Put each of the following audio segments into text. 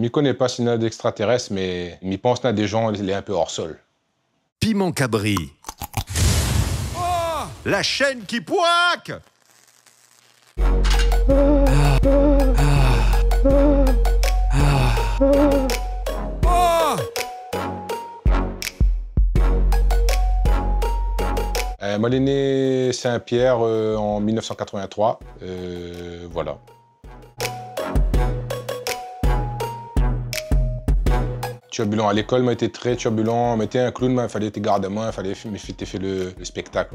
m'y connais pas sinon d'extraterrestres, mais m'y pense à des gens, il est un peu hors sol. Piment Cabri. Oh, la chaîne qui poique. Moi, il est né Saint-Pierre en 1983. Voilà. Turbulent. À l'école, moi, était très turbulent. Mais t'es un clown, il fallait être garde à main, il fallait faire le spectacle.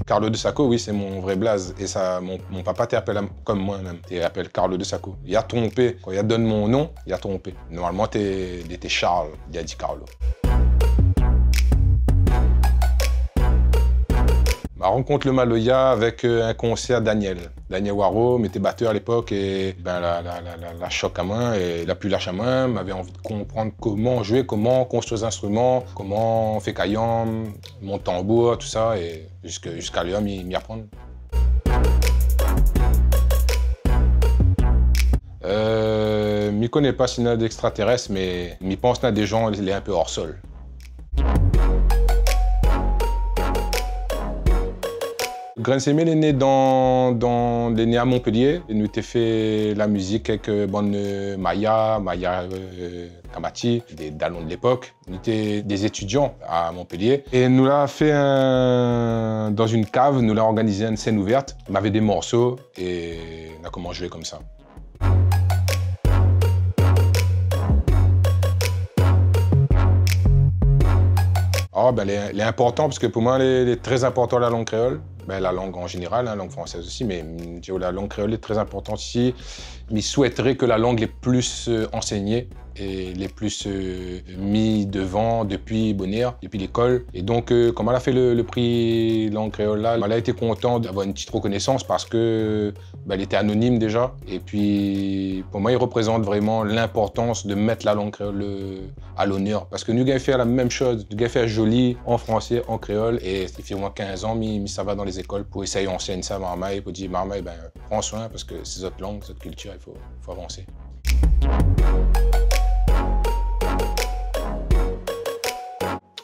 Carlo De Sacco, oui, c'est mon vrai blaze. Et ça, mon papa t'appelle comme moi même. T'appelles Carlo De Sacco. Il a trompé. Quand il a donné mon nom, il a trompé. Normalement, il était Charles. Il a dit Carlo. Ma rencontre le Maloya avec un concert Daniel Waro, m'était batteur à l'époque et ben, la choc à main et la plus lâche à main, m'avait envie de comprendre comment jouer, comment construire des instruments, comment on fait caillam, mon tambour, tout ça et jusqu'à lui m'y apprendre. M'y connais pas sinon d'extraterrestres, mais m'y pense à des gens, il est un peu hors sol. Grain Sémé est né à Montpellier. Il nous a fait la musique avec bande Maya Kamati, des dalons de l'époque. Nous étions des étudiants à Montpellier. Et nous l'a fait dans une cave, nous l'a organisé une scène ouverte. Il m'avait des morceaux et on a commencé à jouer comme ça. Oh, ben, elle est importante parce que pour moi, elle est très importante la langue créole. Ben, la langue en général, la langue française aussi, mais la langue créole est très importante ici. Mais je souhaiterais que la langue est plus enseignée et les plus mis devant depuis Bonheur, depuis l'école. Et donc, comme elle a fait le prix langue créole là, elle a été contente d'avoir une petite reconnaissance parce que elle était anonyme déjà. Et puis, pour moi, il représente vraiment l'importance de mettre la langue créole à l'honneur. Parce que nous avons fait la même chose, nous avons fait joli en français, en créole. Et ça fait au moins 15 ans, mais ça va dans les écoles pour essayer d'enseigner ça à Marmaille, pour dire Marmaille, ben, prends soin parce que c'est notre langue, c'est notre culture, il faut avancer.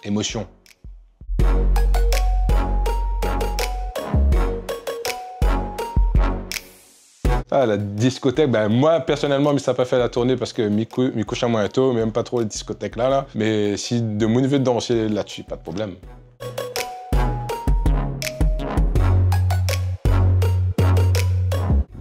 Émotion. Ah, la discothèque, ben moi personnellement, ça n'a pas fait la tournée parce que m'y couche à moins tôt, mais même pas trop les discothèques là. Mais si de mon niveau de danser là-dessus, pas de problème.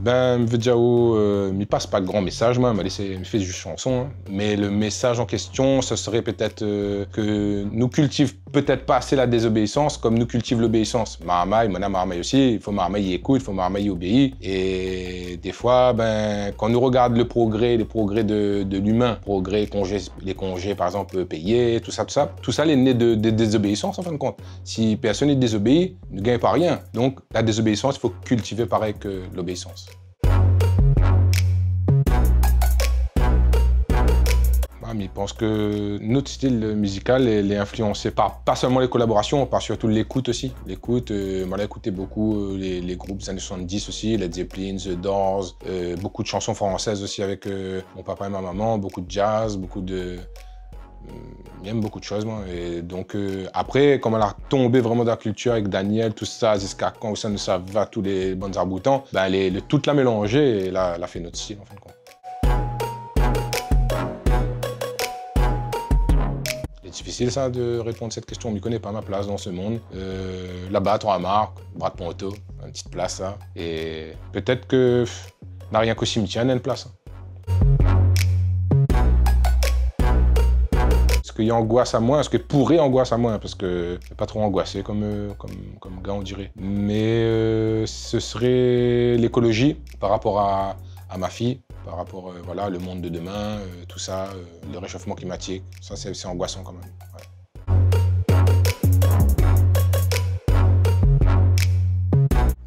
Ben, Mvedjao, m'y passe pas de grands messages, moi, il fait juste chanson. Hein. Mais le message en question, ce serait peut-être que nous cultive peut-être pas assez la désobéissance comme nous cultive l'obéissance. Marmaille, Mona Marmaille aussi, il faut Marmaille y écoute, il faut Marmaille y obéit. Et des fois, ben, quand nous regarde les progrès de l'humain, les congés par exemple payés, tout ça, il est né de désobéissance en fin de compte. Si personne ne désobéit, ne gagne pas rien. Donc la désobéissance, il faut cultiver pareil que l'obéissance. Je pense que notre style musical est influencé par pas seulement les collaborations, par surtout l'écoute aussi. L'écoute, moi j'ai écouté beaucoup les groupes des années 70 aussi, Led Zeppelin, The Doors, beaucoup de chansons françaises aussi avec mon papa et ma maman, beaucoup de jazz, j'aime beaucoup de choses moi. Et donc après, comme elle a tombé vraiment dans la culture avec Daniel, tout ça, jusqu'à quand ça va, tous les bons arboutants, ben toute la mélanger et elle a fait notre style en fin de compte. C'est difficile ça de répondre à cette question, on ne connaît pas ma place dans ce monde. Là-bas, Trois Marques, Bras de Ponto, une petite place là. Et peut-être que n'a rien qu'au cimetière, il y a une place. Est-ce qu'il y a angoisse à moins? Est-ce que pourrait angoisse à moins? Parce que je pas trop angoissé comme gars, on dirait. Mais ce serait l'écologie par rapport à ma fille. Par rapport voilà, le monde de demain, tout ça, le réchauffement climatique, ça c'est angoissant quand même. Ouais.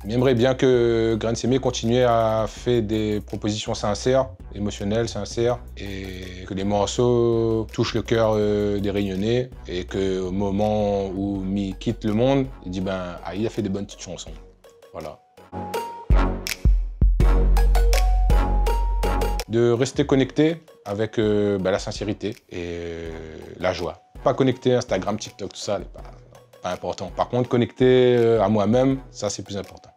J'aimerais bien que Grain Sémé continue à faire des propositions sincères, émotionnelles, sincères, et que les morceaux touchent le cœur des Réunionnais, et qu'au moment où Mi quitte le monde, il dit ben, ah, il a fait des bonnes petites chansons. Voilà. de rester connecté avec la sincérité et la joie. Pas connecté Instagram, TikTok, tout ça, n'est pas important. Par contre, connecté à moi-même, ça c'est plus important.